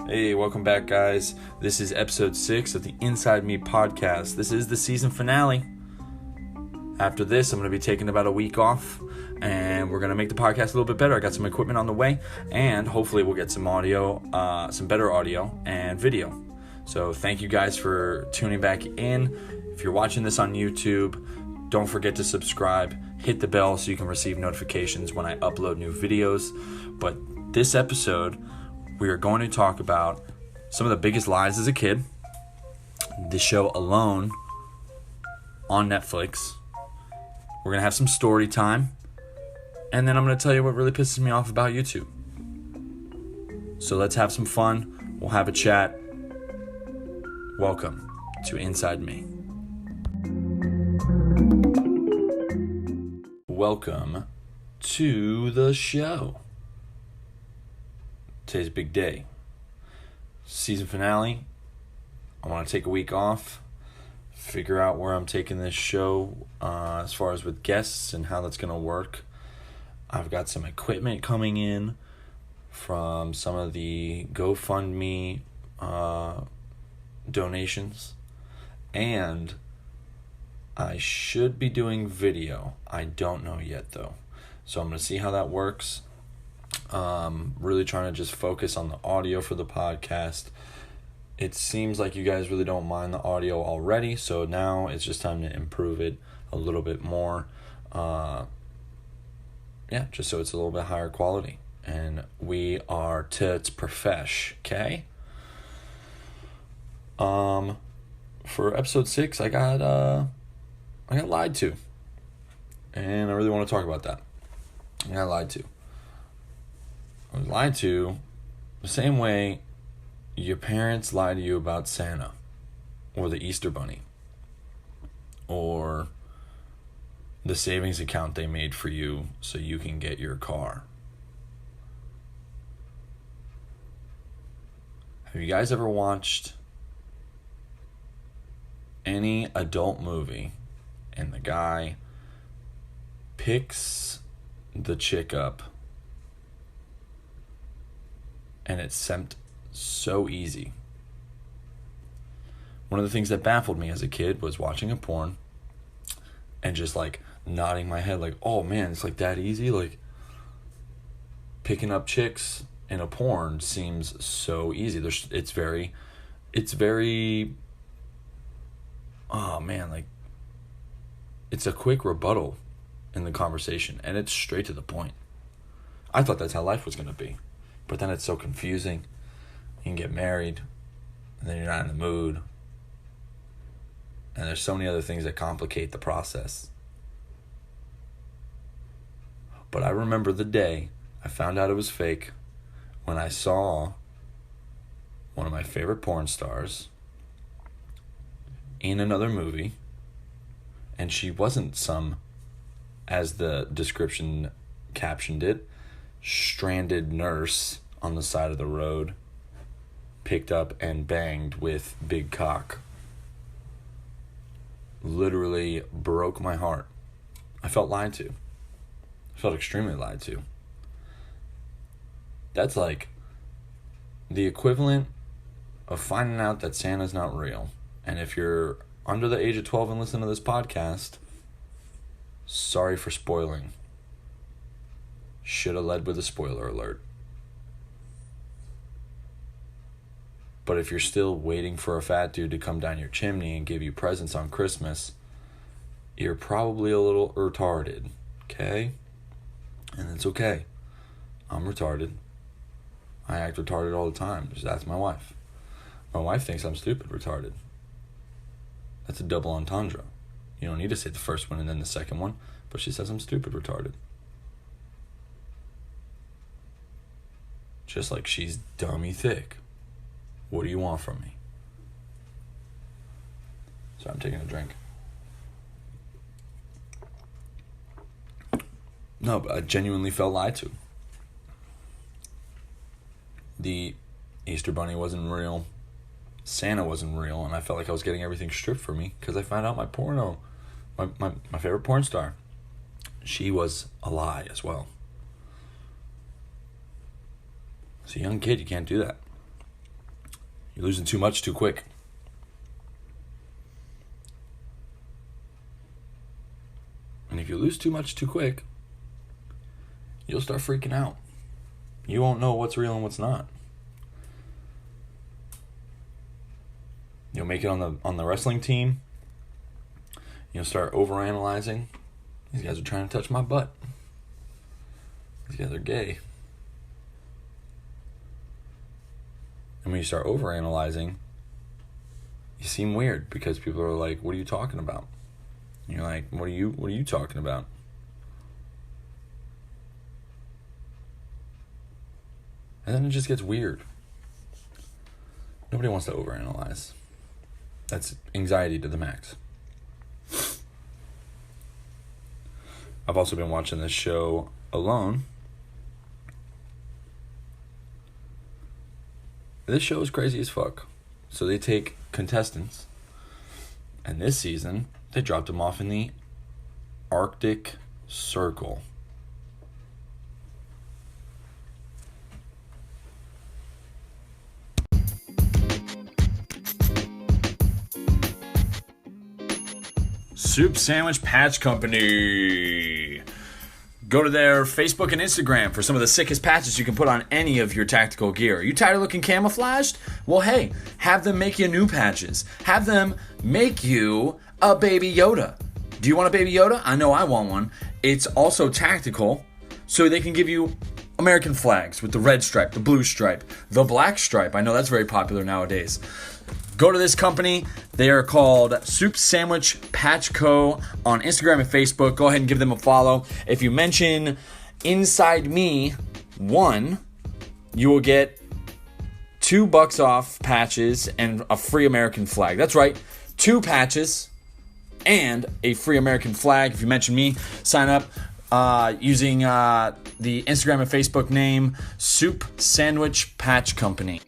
Hey, welcome back, guys. This is episode 6 of the Inside Me podcast. This is the season finale. After this, I'm going to be taking about a week off, and we're going to make the podcast a little bit better. I got some equipment on the way, and hopefully we'll get some audio, some better audio and video. So thank you guys for tuning back in. If you're watching this on YouTube, don't forget to subscribe. Hit the bell so you can receive notifications when I upload new videos. But this episode, we are going to talk about some of the biggest lies as a kid, the show Alone on Netflix. We're going to have some story time, and then I'm going to tell you what really pisses me off about YouTube. So let's have some fun. We'll have a chat. Welcome to Inside Me. Welcome to the show. Today's a big day. Season finale. I want to take a week off, figure out where I'm taking this show as far as with guests and how that's going to work. I've got some equipment coming in from some of the GoFundMe donations, and I should be doing video. I don't know yet though, so I'm going to see how that works. Really trying to just focus on the audio for the podcast. It seems like you guys really don't mind the audio already, so now it's just time to improve it a little bit more. Just so it's a little bit higher quality. And we are tits profesh, okay? For episode 6, I got lied to. And I really want to talk about that. I got lied to. I was lied to the same way your parents lie to you about Santa or the Easter Bunny or the savings account they made for you so you can get your car. Have you guys ever watched any adult movie and the guy picks the chick up and it's sent so easy? One of the things that baffled me as a kid was watching a porn and just like nodding my head like, oh man, it's like that easy. Like picking up chicks in a porn seems so easy. It's very oh man, like it's a quick rebuttal in the conversation and it's straight to the point. I thought that's how life was going to be, but then it's so confusing. You can get married and then you're not in the mood, and there's so many other things that complicate the process. But I remember the day I found out it was fake when I saw one of my favorite porn stars in another movie, and she wasn't some, as the description captioned it, stranded nurse on the side of the road, picked up and banged with big cock. Literally broke my heart. I felt lied to. I felt extremely lied to. That's like the equivalent of finding out that Santa's not real. And if you're under the age of 12 and listen to this podcast, sorry for spoiling. Should have led with a spoiler alert. But if you're still waiting for a fat dude to come down your chimney and give you presents on Christmas, you're probably a little retarded, okay? And it's okay. I'm retarded. I act retarded all the time. Just ask my wife. My wife thinks I'm stupid retarded. That's a double entendre. You don't need to say the first one and then the second one, but she says I'm stupid retarded. Just like she's dummy thick. What do you want from me? So I'm taking a drink. No, but I genuinely felt lied to. The Easter Bunny wasn't real. Santa wasn't real, and I felt like I was getting everything stripped from me because I found out my favorite porn star, she was a lie as well. As a young kid, you can't do that. You're losing too much too quick. And if you lose too much too quick, you'll start freaking out. You won't know what's real and what's not. You'll make it on the wrestling team. You'll start overanalyzing. These guys are trying to touch my butt. These guys are gay. And when you start overanalyzing, you seem weird because people are like, "What are you talking about?" And you're like, What are you talking about?" And then it just gets weird. Nobody wants to overanalyze. That's anxiety to the max. I've also been watching this show Alone. This show is crazy as fuck. So they take contestants, and this season, they dropped them off in the Arctic Circle. Soup Sandwich Patch Company. Go to their Facebook and Instagram for some of the sickest patches you can put on any of your tactical gear. Are you tired of looking camouflaged? Well, hey, have them make you new patches. Have them make you a Baby Yoda. Do you want a Baby Yoda? I know I want one. It's also tactical, so they can give you American flags with the red stripe, the blue stripe, the black stripe. I know that's very popular nowadays. Go to this company. They are called Soup Sandwich Patch Co. on Instagram and Facebook. Go ahead and give them a follow. If you mention Inside Me 1, you will get $2 off patches and a free American flag. That's right, 2 patches and a free American flag. If you mention me, sign up using the Instagram and Facebook name Soup Sandwich Patch Company.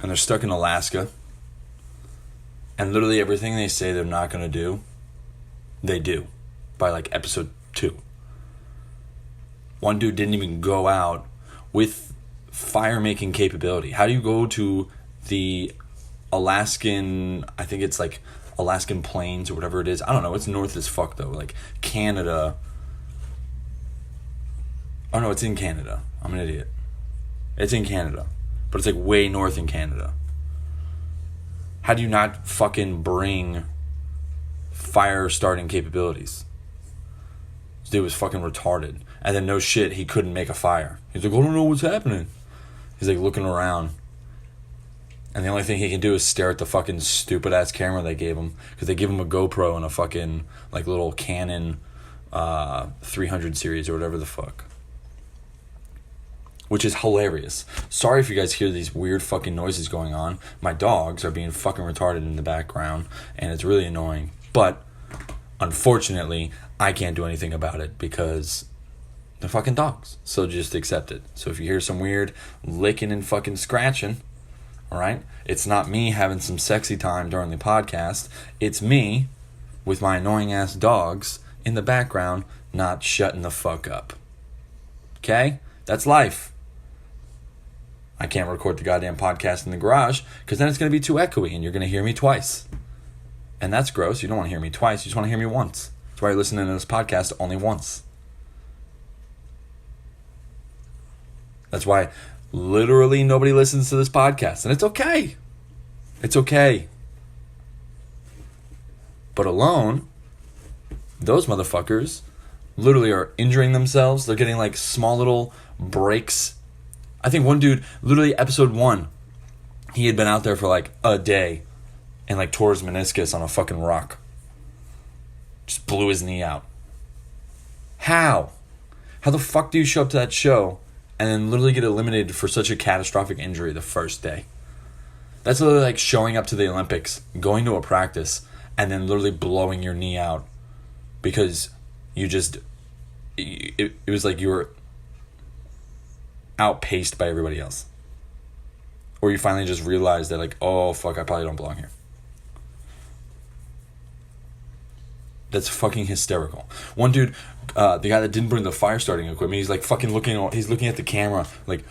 And they're stuck in Alaska. And literally everything they say they're not going to do, they do. By like episode 2. One dude didn't even go out with fire making capability. How do you go to the Alaskan, I think it's like Alaskan plains or whatever it is. I don't know. It's north as fuck though. Like Canada. Oh no, it's in Canada. I'm an idiot. It's in Canada. But it's like way north in Canada. How do you not fucking bring fire starting capabilities? This dude was fucking retarded. And then no shit, he couldn't make a fire. He's like, I don't know what's happening. He's like looking around. And the only thing he can do is stare at the fucking stupid ass camera they gave him. Because they give him a GoPro and a fucking like little Canon 300 series or whatever the fuck. Which is hilarious. Sorry if you guys hear these weird fucking noises going on. My dogs are being fucking retarded in the background, and it's really annoying. But, unfortunately, I can't do anything about it because they're fucking dogs. So just accept it. So if you hear some weird licking and fucking scratching, alright? It's not me having some sexy time during the podcast. It's me with my annoying ass dogs in the background not shutting the fuck up. Okay? That's life. I can't record the goddamn podcast in the garage because then it's going to be too echoey and you're going to hear me twice. And that's gross. You don't want to hear me twice. You just want to hear me once. That's why you're listening to this podcast only once. That's why literally nobody listens to this podcast. And it's okay. It's okay. But Alone, those motherfuckers literally are injuring themselves. They're getting like small little breaks. I think one dude, literally episode 1, he had been out there for like a day and like tore his meniscus on a fucking rock. Just blew his knee out. How? How the fuck do you show up to that show and then literally get eliminated for such a catastrophic injury the first day? That's literally like showing up to the Olympics, going to a practice, and then literally blowing your knee out because you just... It was like you were outpaced by everybody else. Or you finally just realized that like, oh fuck, I probably don't belong here. That's fucking hysterical. One dude, the guy that didn't bring the fire starting equipment, he's like fucking he's looking at the camera like,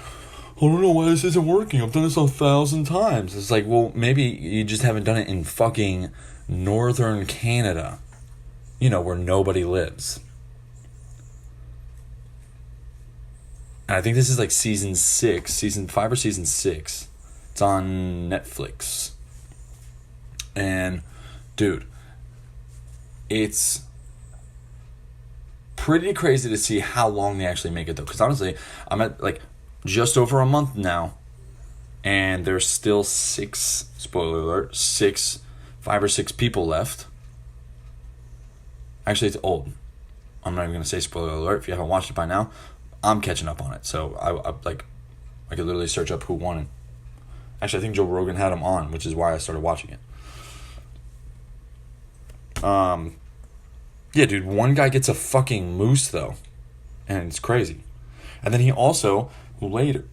I don't know why this isn't working. I've done this 1,000 times. It's like, well, maybe you just haven't done it in fucking northern Canada. You know, where nobody lives. And I think this is like season 5 or season 6. It's on Netflix. And, dude, it's pretty crazy to see how long they actually make it, though. Because honestly, I'm at like just over a month now. And there's still 6, spoiler alert, 5 or 6 people left. Actually, it's old. I'm not even going to say spoiler alert. If you haven't watched it by now, I'm catching up on it. So I could literally search up who won it. Actually, I think Joe Rogan had him on, which is why I started watching it. Yeah, dude, one guy gets a fucking moose, though. And it's crazy. And then he also, later,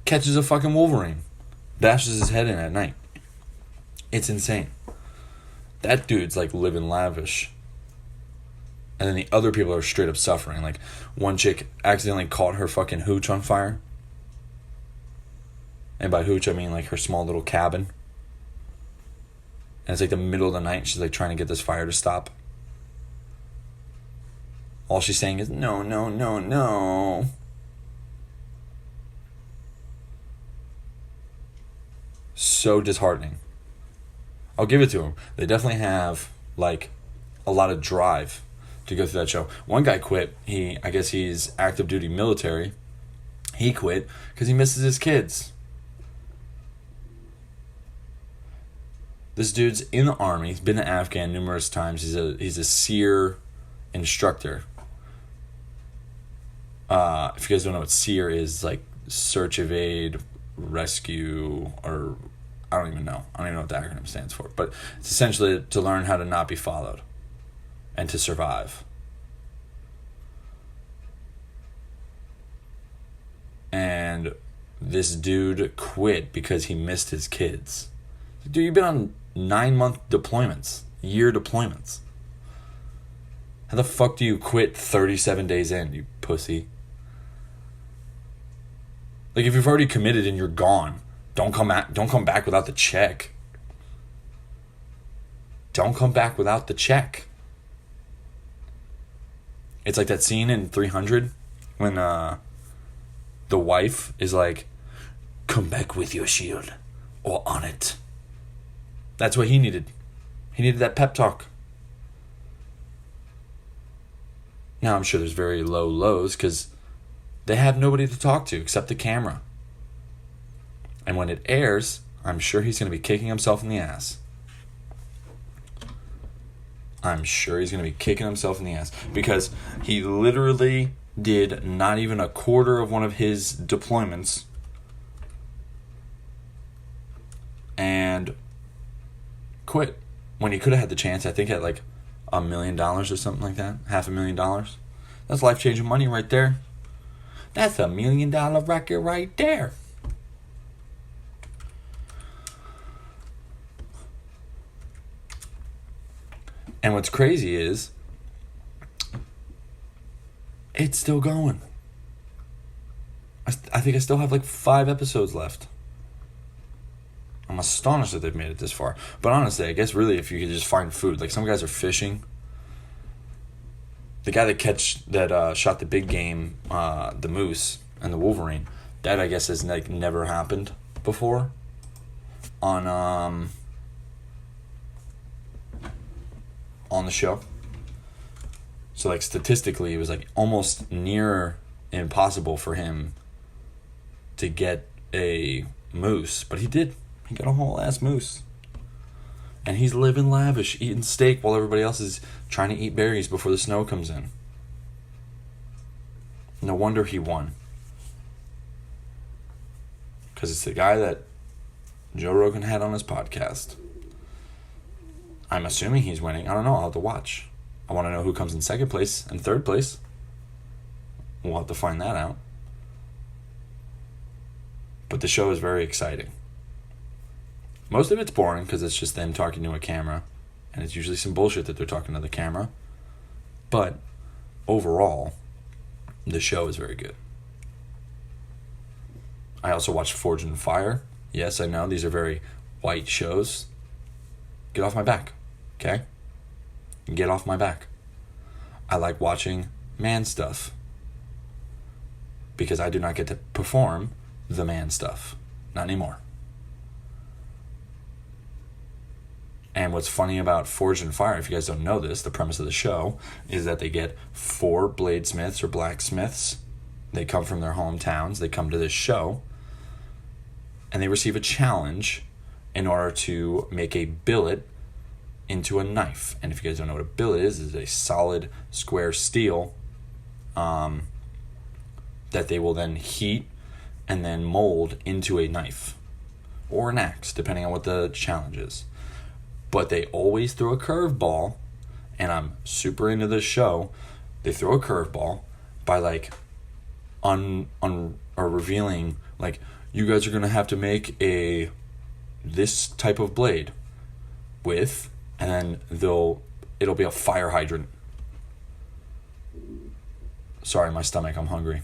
catches a fucking wolverine. Bashes his head in at night. It's insane. That dude's, like, living lavish. And then the other people are straight up suffering. Like, one chick accidentally caught her fucking hooch on fire. And by hooch, I mean, like, her small little cabin. And it's, like, the middle of the night. She's, like, trying to get this fire to stop. All she's saying is, no, no, no, no. So disheartening. I'll give it to them. They definitely have, like, a lot of drive to go through that show. One guy quit. I guess he's active duty military. He quit because he misses his kids. This dude's in the army. He's been to Afghan numerous times. He's a SEER instructor. If you guys don't know what SEER is, like search, evade, rescue, or I don't even know. I don't even know what the acronym stands for. But it's essentially to learn how to not be followed and to survive. And this dude quit because he missed his kids. Dude, you've been on 9-month deployments, year deployments. How the fuck do you quit 37 days in, you pussy? Like, if you've already committed and you're gone, don't come back without the check. Don't come back without the check. It's like that scene in 300 when the wife is like, come back with your shield or on it. That's what he needed. He needed that pep talk. Now, I'm sure there's very low lows because they have nobody to talk to except the camera. And when it airs, I'm sure he's going to be kicking himself in the ass. I'm sure he's going to be kicking himself in the ass because he literally did not even a quarter of one of his deployments and quit when he could have had the chance. I think at like $1 million or something like that, $500,000. That's life-changing money right there. That's $1 million record right there. And what's crazy is it's still going. I think I still have like 5 episodes left. I'm astonished that they've made it this far. But honestly, I guess really if you could just find food. Like some guys are fishing. The guy that shot the big game, the moose and the wolverine, that I guess has like never happened before. On the show. So like statistically it was like almost near impossible for him to get a moose, but he did. He got a whole ass moose. And he's living lavish, eating steak while everybody else is trying to eat berries before the snow comes in. No wonder he won. Because it's the guy that Joe Rogan had on his podcast. I'm assuming he's winning. I don't know. I'll have to watch. I want to know who comes in second place and third place. We'll have to find that out. But the show is very exciting. Most of it's boring because it's just them talking to a camera, and it's usually some bullshit that they're talking to the camera. But overall, the show is very good. I also watched Forged in Fire. Yes, I know these are very white shows. Get off my back, okay? Get off my back. I like watching man stuff because I do not get to perform the man stuff. Not anymore. And what's funny about Forged in Fire, if you guys don't know this, the premise of the show is that they get 4 bladesmiths or blacksmiths. They come from their hometowns. They come to this show. And they receive a challenge in order to make a billet into a knife. And if you guys don't know what a billet is a solid square steel that they will then heat and then mold into a knife or an axe, depending on what the challenge is. But they always throw a curveball, and I'm super into this show. They throw a curveball by like or revealing like, you guys are gonna have to make this type of blade with, and then it'll be a fire hydrant. Sorry, my stomach, I'm hungry.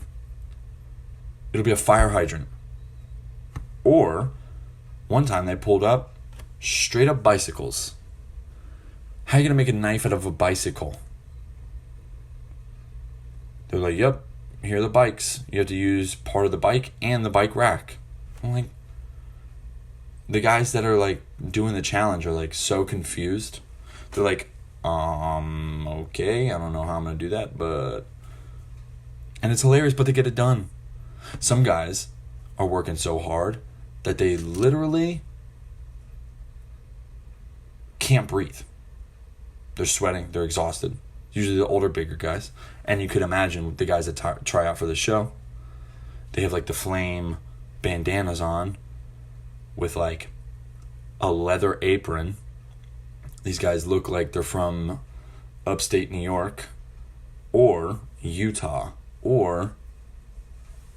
It'll be a fire hydrant. Or one time they pulled up straight up bicycles. How are you gonna make a knife out of a bicycle? They're like, yep, here are the bikes. You have to use part of the bike and the bike rack. I'm like, the guys that are like doing the challenge are like so confused. They're like, okay, I don't know how I'm gonna do that, but... And it's hilarious, but they get it done. Some guys are working so hard that they literally can't breathe. They're sweating, they're exhausted. Usually the older, bigger guys. And you could imagine the guys that try out for the show, they have like the flame bandanas on with like a leather apron. These guys look like they're from upstate New York or Utah or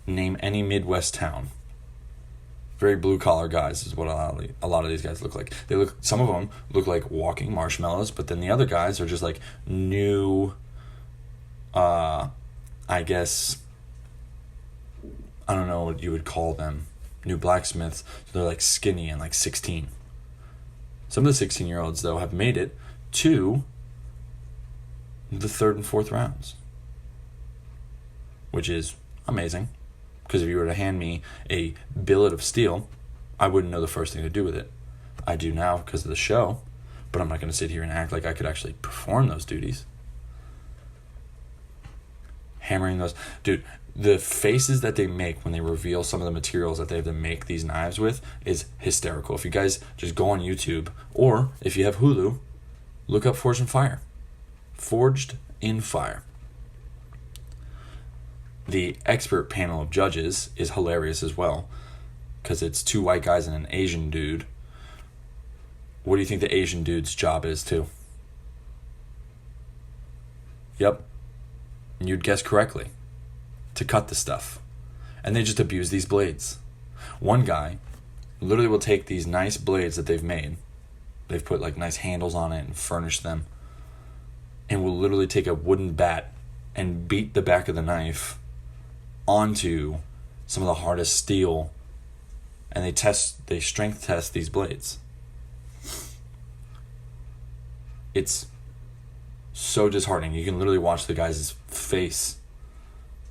name any Midwest town. Very blue collar guys is what a lot of these guys look like. Some of them look like walking marshmallows, but then the other guys are just like new, I guess, I don't know what you would call them, new blacksmiths. They're like skinny and like 16. Some of the 16-year-olds though have made it to the 3rd and 4th rounds, which is amazing. Because if you were to hand me a billet of steel, I wouldn't know the first thing to do with it. I do now because of the show, but I'm not going to sit here and act like I could actually perform those duties. Hammering those... Dude, the faces that they make when they reveal some of the materials that they have to make these knives with is hysterical. If you guys just go on YouTube, or if you have Hulu, look up Forged in Fire. Forged in Fire. The expert panel of judges is hilarious as well, because it's 2 white guys and an Asian dude. What do you think the Asian dude's job is too? Yep. You'd guess correctly. To cut the stuff. And they just abuse these blades. One guy literally will take these nice blades that they've made. They've put like nice handles on it and furnished them. And will literally take a wooden bat and beat the back of the knife onto some of the hardest steel, and they strength test these blades. It's so disheartening. You can literally watch the guy's face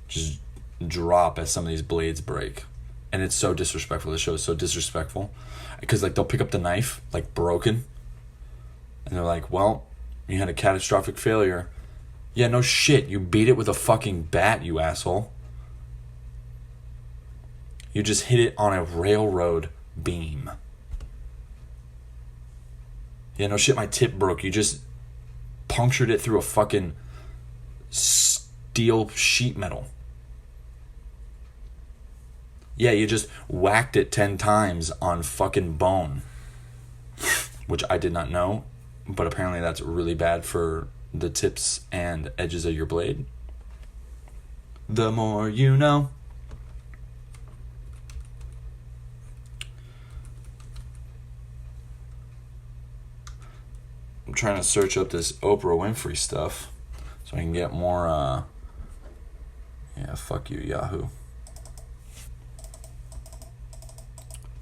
just drop as some of these blades break, and it's so disrespectful. The show is so disrespectful because like they'll pick up the knife like broken, and they're like, well, you had a catastrophic failure. Yeah, no shit, you beat it with a fucking bat, you asshole. You just hit it on a railroad beam. Yeah, no shit, my tip broke. You just punctured it through a fucking steel sheet metal. Yeah, you just whacked it 10 times on fucking bone. Which I did not know, but apparently that's really bad for the tips and edges of your blade. The more you know. I'm trying to search up this Oprah Winfrey stuff so I can get more, yeah, fuck you, Yahoo.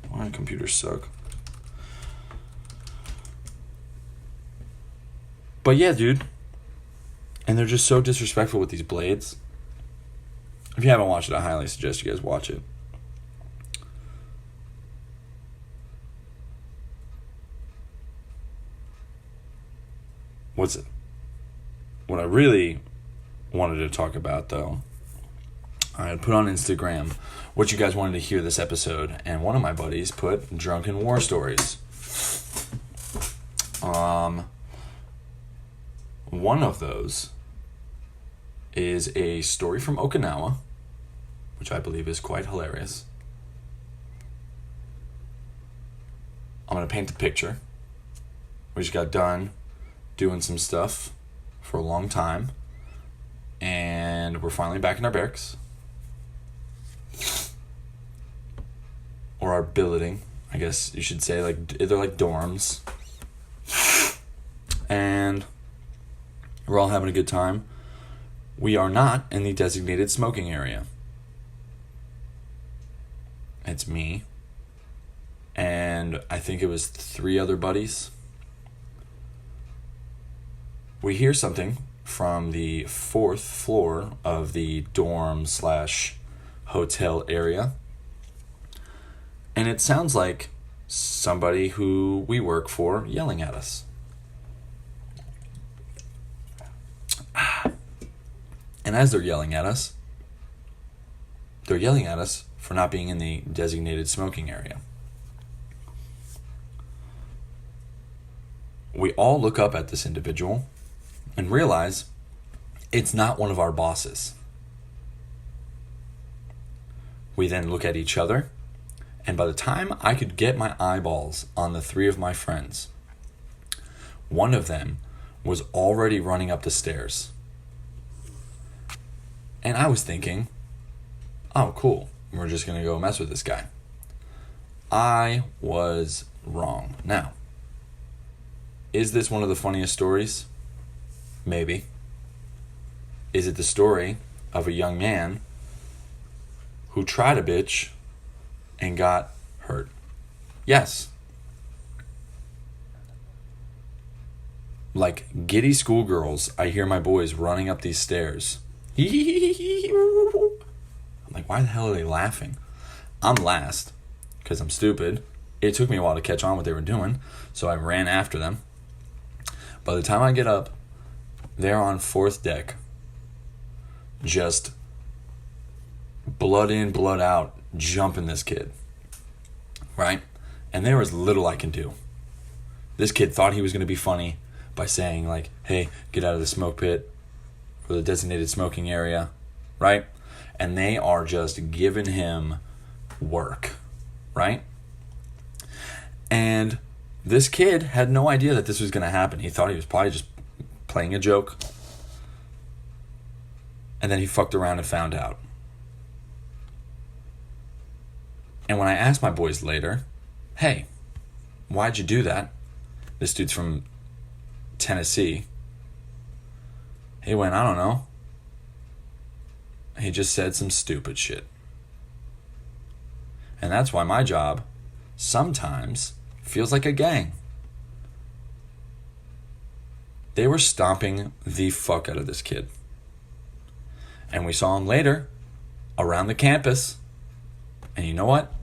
My computers suck. But yeah, dude. And they're just so disrespectful with these blades. If you haven't watched it, I highly suggest you guys watch it. What I really wanted to talk about, though, I had put on Instagram what you guys wanted to hear this episode, and one of my buddies put drunken war stories. One of those is a story from Okinawa, which I believe is quite hilarious. I'm going to paint the picture. We just got done doing some stuff for a long time, and we're finally back in our barracks. Or our billeting, I guess you should say. They're like dorms. And we're all having a good time. We are not in the designated smoking area. It's me, and I think it was 3 other buddies. We hear something from the 4th floor of the dorm/hotel area. And it sounds like somebody who we work for yelling at us. And as they're yelling at us for not being in the designated smoking area. We all look up at this individual and realize it's not one of our bosses. We then look at each other, and by the time I could get my eyeballs on the 3 of my friends, one of them was already running up the stairs. And I was thinking, oh, cool, we're just going to go mess with this guy. I was wrong. Now, is this one of the funniest stories? Maybe. Is it the story of a young man who tried a bitch and got hurt? Yes. Like giddy schoolgirls, I hear my boys running up these stairs. I'm like, why the hell are they laughing? I'm last, because I'm stupid. It took me a while to catch on what they were doing, so I ran after them. By the time I get up, they're on 4th deck. Just blood in, blood out, jumping this kid. Right? And there was little I can do. This kid thought he was going to be funny by saying, like, hey, get out of the smoke pit or the designated smoking area. Right? And they are just giving him work. Right? And this kid had no idea that this was going to happen. He thought he was probably just playing a joke. And then he fucked around and found out. And when I asked my boys later, hey, why'd you do that? This dude's from Tennessee. He went, I don't know. He just said some stupid shit. And that's why my job sometimes feels like a gang. They were stomping the fuck out of this kid. And we saw him later around the campus. And you know what?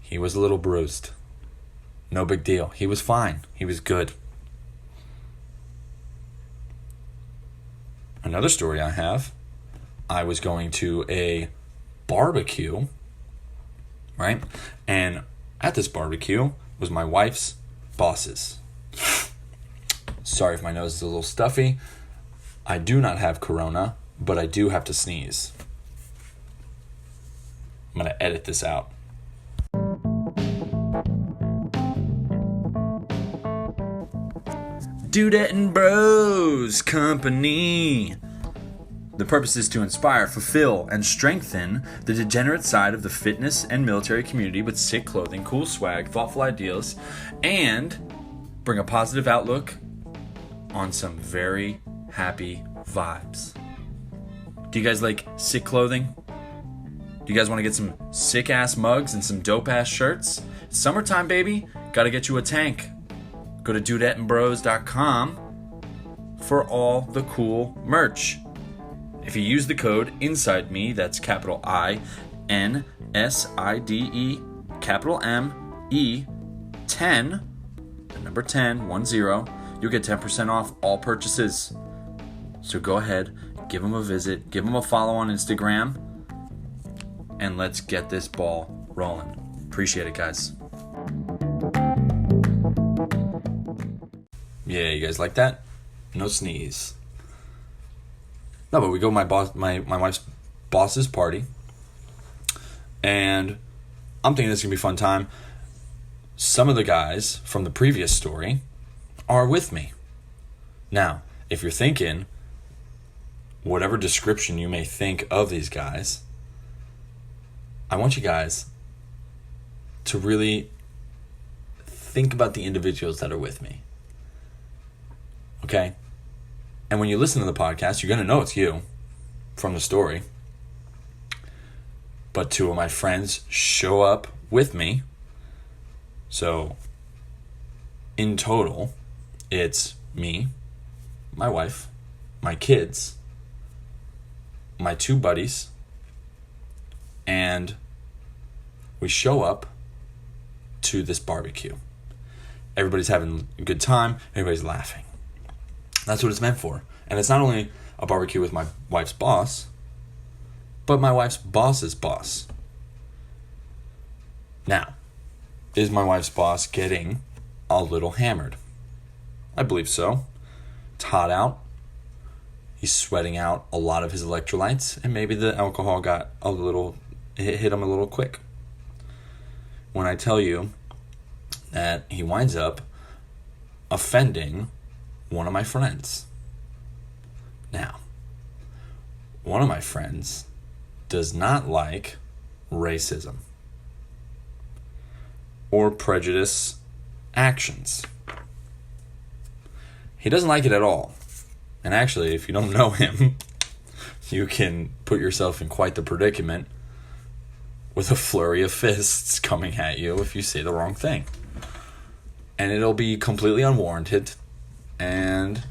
He was a little bruised. No big deal. He was fine. He was good. Another story I have, I was going to a barbecue, right? And at this barbecue was my wife's bosses. Sorry if my nose is a little stuffy. I do not have corona, but I do have to sneeze. I'm going to edit this out. Dudette and Bros Company. The purpose is to inspire, fulfill, and strengthen the degenerate side of the fitness and military community with sick clothing, cool swag, thoughtful ideals, and bring a positive outlook on some very happy vibes. Do you guys like sick clothing? Do you guys want to get some sick ass mugs and some dope ass shirts? Summertime, baby. Gotta get you a tank. Go to dudetteandbros.com for all the cool merch. If you use the code INSIDEME, that's capital INSIDE, capital ME, 10, the number 10, 10, you'll get 10% off all purchases. So go ahead, give them a visit, give them a follow on Instagram, and let's get this ball rolling. Appreciate it, guys. Yeah, you guys like that? No sneeze. No, but we go to my wife's boss's party, and I'm thinking this is gonna be a fun time. Some of the guys from the previous story are with me. Now, if you're thinking, whatever description you may think of these guys, I want you guys to really think about the individuals that are with me. Okay? And when you listen to the podcast, you're going to know it's you from the story. But two of my friends show up with me. So, in total, it's me, my wife, my kids, my two buddies, and we show up to this barbecue. Everybody's having a good time. Everybody's laughing. That's what it's meant for. And it's not only a barbecue with my wife's boss, but my wife's boss's boss. Now, is my wife's boss getting a little hammered? I believe so. It's hot out. He's sweating out a lot of his electrolytes, and maybe the alcohol got a little, hit him a little quick. When I tell you that he winds up offending one of my friends. Now, one of my friends does not like racism or prejudice actions. He doesn't like it at all. And actually, if you don't know him, you can put yourself in quite the predicament with a flurry of fists coming at you if you say the wrong thing. And it'll be completely unwarranted, and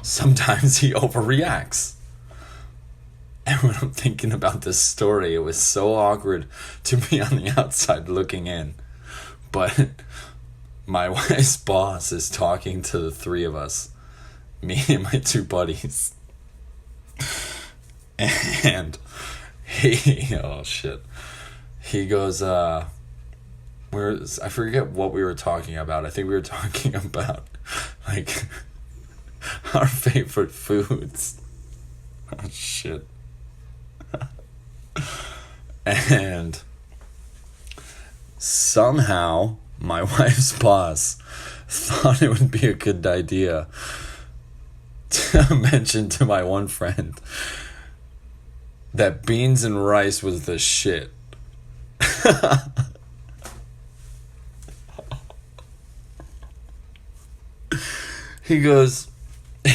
sometimes he overreacts. And when I'm thinking about this story, it was so awkward to be on the outside looking in. But my wife's boss is talking to the three of us, me and my two buddies. And oh shit. He goes, I forget what we were talking about. I think we were talking about, like, our favorite foods. Oh, shit. And somehow my wife's boss thought it would be a good idea to mention to my one friend that beans and rice was the shit. He goes,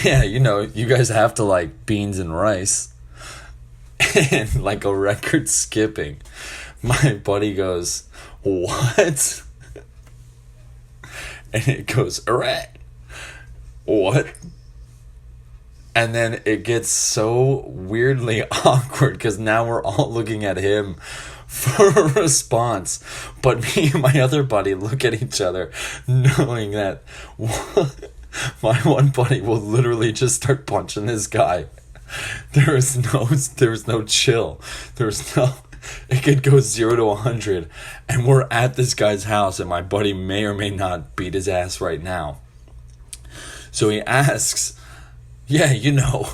yeah, you know, you guys have to like beans and rice. And like a record skipping, my buddy goes, what? And it goes, alright. What? And then it gets so weirdly awkward because now we're all looking at him for a response. But me and my other buddy look at each other knowing that my one buddy will literally just start punching this guy. There was no chill. It could go 0 to 100, and we're at this guy's house, and my buddy may or may not beat his ass right now. So he asks, yeah, you know,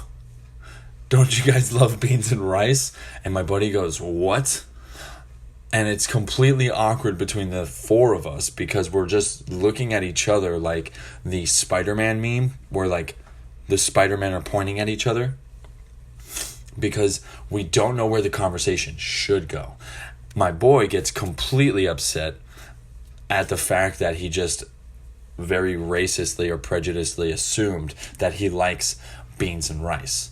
don't you guys love beans and rice? And my buddy goes, what? And it's completely awkward between the four of us because we're just looking at each other like the Spider-Man meme where like the Spider-Men are pointing at each other because we don't know where the conversation should go. My boy gets completely upset at the fact that he just very racistly or prejudicedly assumed that he likes beans and rice.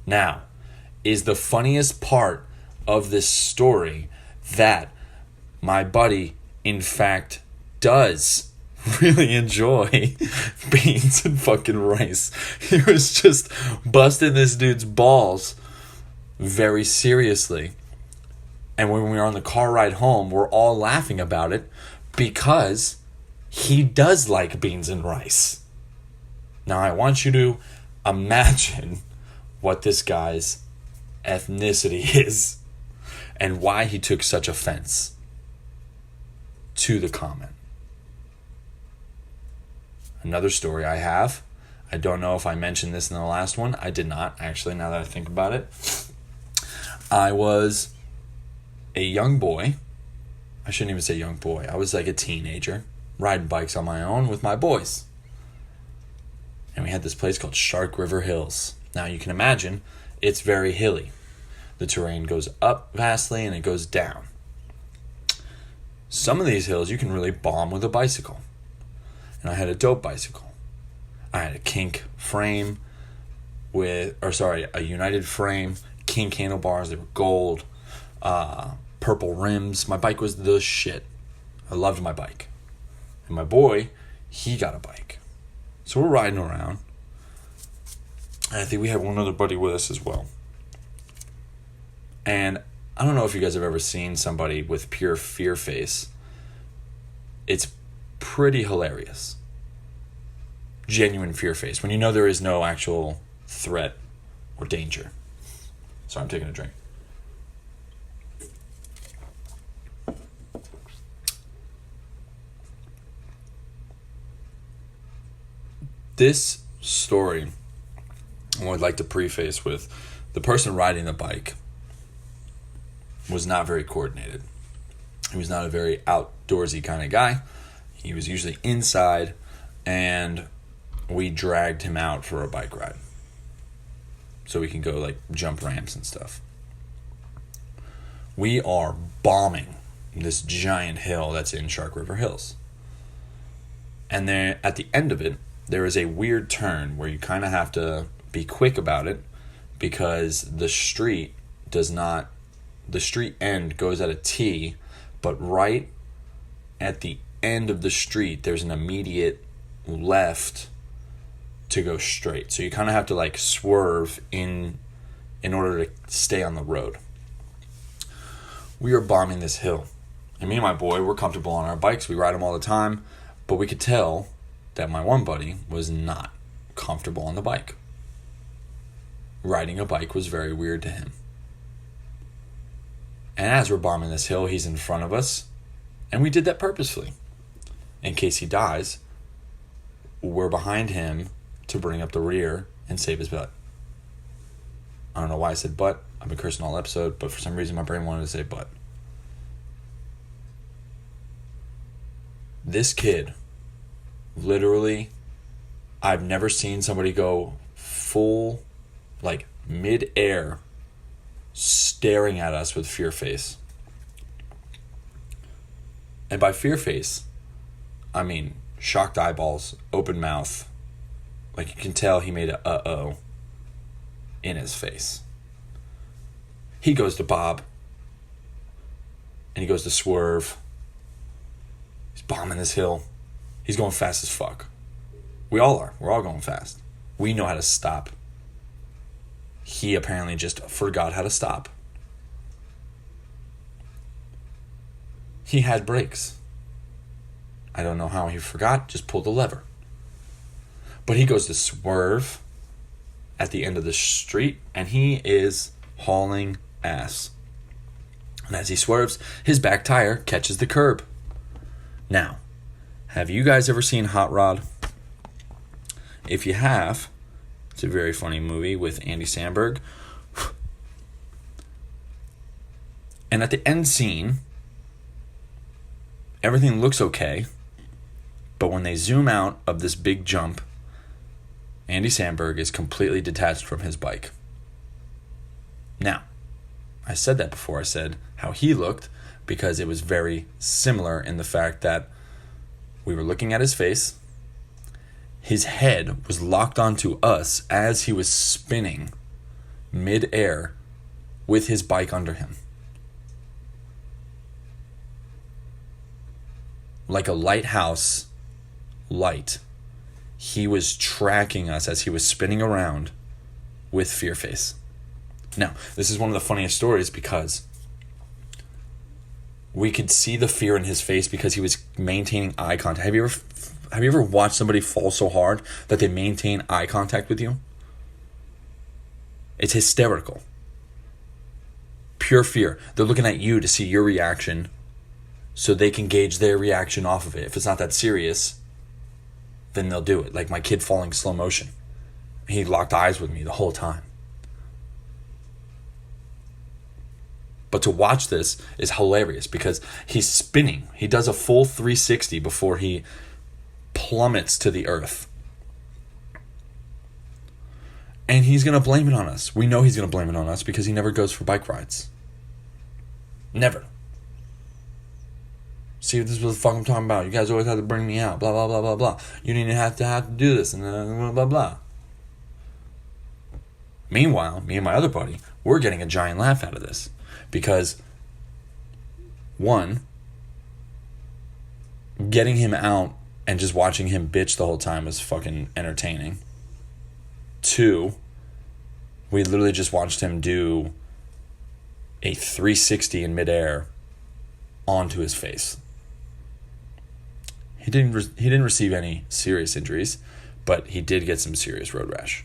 Now, is the funniest part of this story that my buddy, in fact, does really enjoy beans and fucking rice. He was just busting this dude's balls very seriously. And when we were on the car ride home, we're all laughing about it because he does like beans and rice. Now, I want you to imagine what this guy's ethnicity is and why he took such offense to the comment. Another story I have, I don't know if I mentioned this in the last one. I did not, actually, now that I think about it. I was a young boy. I shouldn't even say young boy. I was like a teenager, riding bikes on my own with my boys. And we had this place called Shark River Hills. Now, you can imagine, it's very hilly. The terrain goes up vastly and it goes down. Some of these hills you can really bomb with a bicycle. And I had a dope bicycle. I had a kink frame a United frame, kink handlebars. They were gold, purple rims. My bike was the shit. I loved my bike. And my boy, he got a bike. So we're riding around. And I think we had one other buddy with us as well. And I don't know if you guys have ever seen somebody with pure fear face. It's pretty hilarious. Genuine fear face. When you know there is no actual threat or danger. Sorry, I'm taking a drink. This story, I would like to preface with the person riding the bike was not very coordinated. He was not a very outdoorsy kind of guy. He was usually inside, and we dragged him out for a bike ride so we can go like jump ramps and stuff. We are bombing this giant hill that's in Shark River Hills. And then at the end of it, there is a weird turn where you kind of have to be quick about it because the street end goes at a T, but right at the end of the street, there's an immediate left to go straight. So you kind of have to like swerve in order to stay on the road. We are bombing this hill. And me and my boy, we're comfortable on our bikes. We ride them all the time. But we could tell that my one buddy was not comfortable on the bike. Riding a bike was very weird to him. And as we're bombing this hill, he's in front of us. And we did that purposefully. In case he dies, we're behind him to bring up the rear and save his butt. I don't know why I said butt. I've been cursing all episode, but for some reason my brain wanted to say butt. This kid, literally, I've never seen somebody go full, like mid-air, staring at us with fear face. And by fear face, I mean shocked eyeballs, open mouth. Like you can tell he made a uh-oh in his face. He goes to bob. And he goes to swerve. He's bombing this hill. He's going fast as fuck. We all are. We're all going fast. We know how to stop. He apparently just forgot how to stop. He had brakes. I don't know how he forgot, just pulled the lever. But he goes to swerve at the end of the street, and he is hauling ass. And as he swerves, his back tire catches the curb. Now, have you guys ever seen Hot Rod? If you have, it's a very funny movie with Andy Samberg. And at the end scene, everything looks okay. But when they zoom out of this big jump, Andy Samberg is completely detached from his bike. Now, I said that before. I said how he looked because it was very similar in the fact that we were looking at his face his head was locked onto us as he was spinning mid-air with his bike under him. Like a lighthouse light. He was tracking us as he was spinning around with Fearface. Now, this is one of the funniest stories because we could see the fear in his face because he was maintaining eye contact. Have you ever watched somebody fall so hard that they maintain eye contact with you? It's hysterical. Pure fear. They're looking at you to see your reaction so they can gauge their reaction off of it. If it's not that serious, then they'll do it. Like my kid falling slow motion. He locked eyes with me the whole time. But to watch this is hilarious because he's spinning. He does a full 360 before he plummets to the earth. And he's going to blame it on us. We know he's going to blame it on us because he never goes for bike rides. Never. See, this is what the fuck I'm talking about. You guys always have to bring me out. Blah, blah, blah, blah, blah. You didn't have to do this and blah, blah, blah. Meanwhile, me and my other buddy, we're getting a giant laugh out of this. Because, one, getting him out and just watching him bitch the whole time was fucking entertaining. Two, we literally just watched him do a 360 in midair onto his face. He didn't receive any serious injuries, but he did get some serious road rash.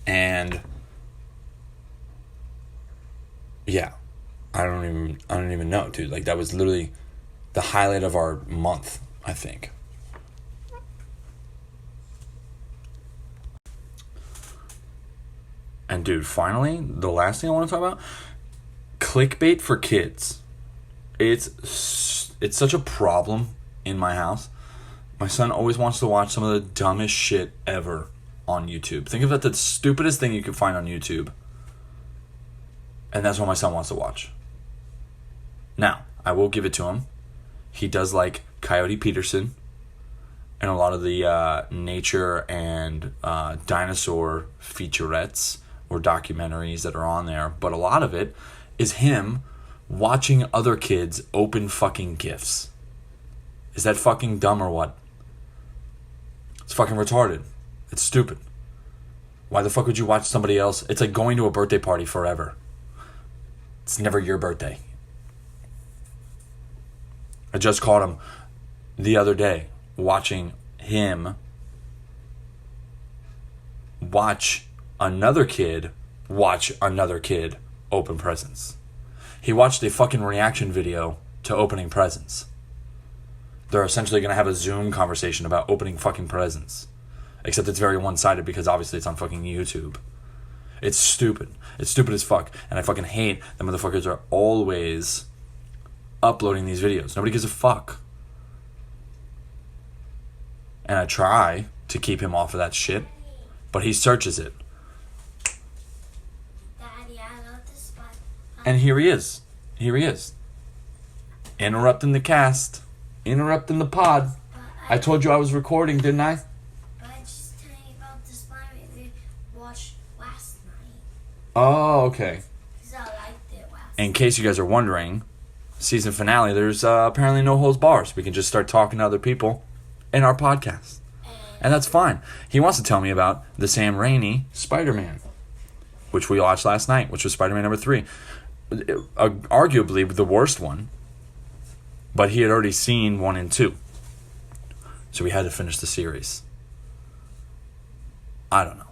And yeah, I don't even know, dude. Like that was literally the highlight of our month, I think. And dude, finally, the last thing I want to talk about, clickbait for kids. It's such a problem in my house. My son always wants to watch some of the dumbest shit ever on YouTube. Think of it, the stupidest thing you can find on YouTube. And that's what my son wants to watch. Now, I will give it to him. He does like Coyote Peterson and a lot of the nature and dinosaur featurettes or documentaries that are on there. But a lot of it is him watching other kids open fucking gifts. Is that fucking dumb or what? It's fucking retarded. It's stupid. Why the fuck would you watch somebody else? It's like going to a birthday party forever. It's never your birthday. I just caught him the other day watching him watch another kid open presents. He watched a fucking reaction video to opening presents. They're essentially going to have a Zoom conversation about opening fucking presents. Except it's very one-sided because obviously it's on fucking YouTube. It's stupid. It's stupid as fuck. And I fucking hate that motherfuckers are always uploading these videos. Nobody gives a fuck. And I try to keep him off of that shit. But he searches it. Daddy, I love this spot. And here he is. Interrupting the cast. Interrupting the pod. I told you I was recording, didn't I? But I just tell you about the spot we watched last night. Oh, okay. Because I liked it last In case you guys are wondering, season finale, there's apparently no holds bars. We can just start talking to other people in our podcast. And that's fine. He wants to tell me about the Sam Raimi Spider-Man, which we watched last night, which was Spider-Man number 3. Arguably the worst one, but he had already seen 1 and 2. So we had to finish the series. I don't know.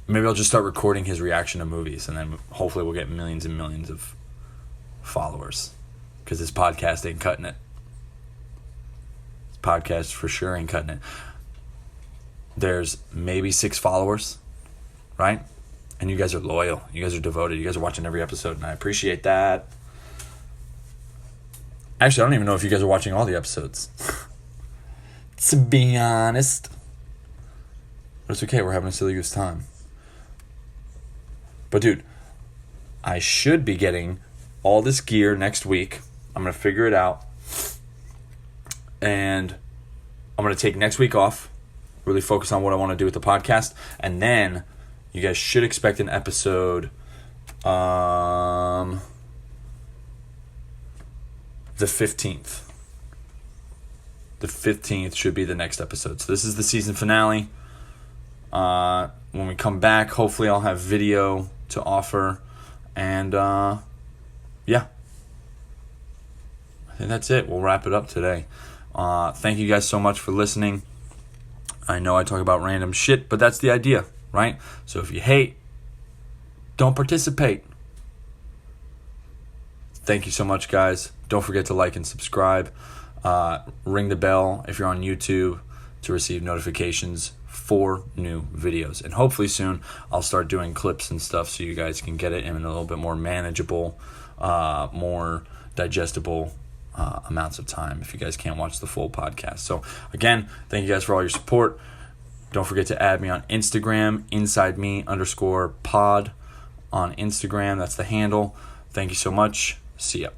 Maybe I'll just start recording his reaction to movies, and then hopefully we'll get millions and millions of followers. Because this podcast ain't cutting it. This podcast for sure ain't cutting it. There's maybe 6 followers, right? And you guys are loyal. You guys are devoted. You guys are watching every episode, and I appreciate that. Actually, I don't even know if you guys are watching all the episodes. To be honest. But it's okay. We're having a silly goose time. But dude, I should be getting all this gear next week. I'm going to figure it out. And I'm going to take next week off, really focus on what I want to do with the podcast. And then you guys should expect an episode the 15th. The 15th should be the next episode. So this is the season finale. When we come back, hopefully I'll have video to offer. And yeah. I think that's it. We'll wrap it up today. Thank you guys so much for listening. I know I talk about random shit, but that's the idea, right? So if you hate, don't participate. Thank you so much, guys. Don't forget to like and subscribe. Ring the bell if you're on YouTube to receive notifications for new videos. And hopefully soon I'll start doing clips and stuff so you guys can get it in a little bit more manageable, more digestible amounts of time if you guys can't watch the full podcast. So again, thank you guys for all your support. Don't forget to add me on Instagram, InsideMe_pod on Instagram. That's the handle. Thank you so much. See ya.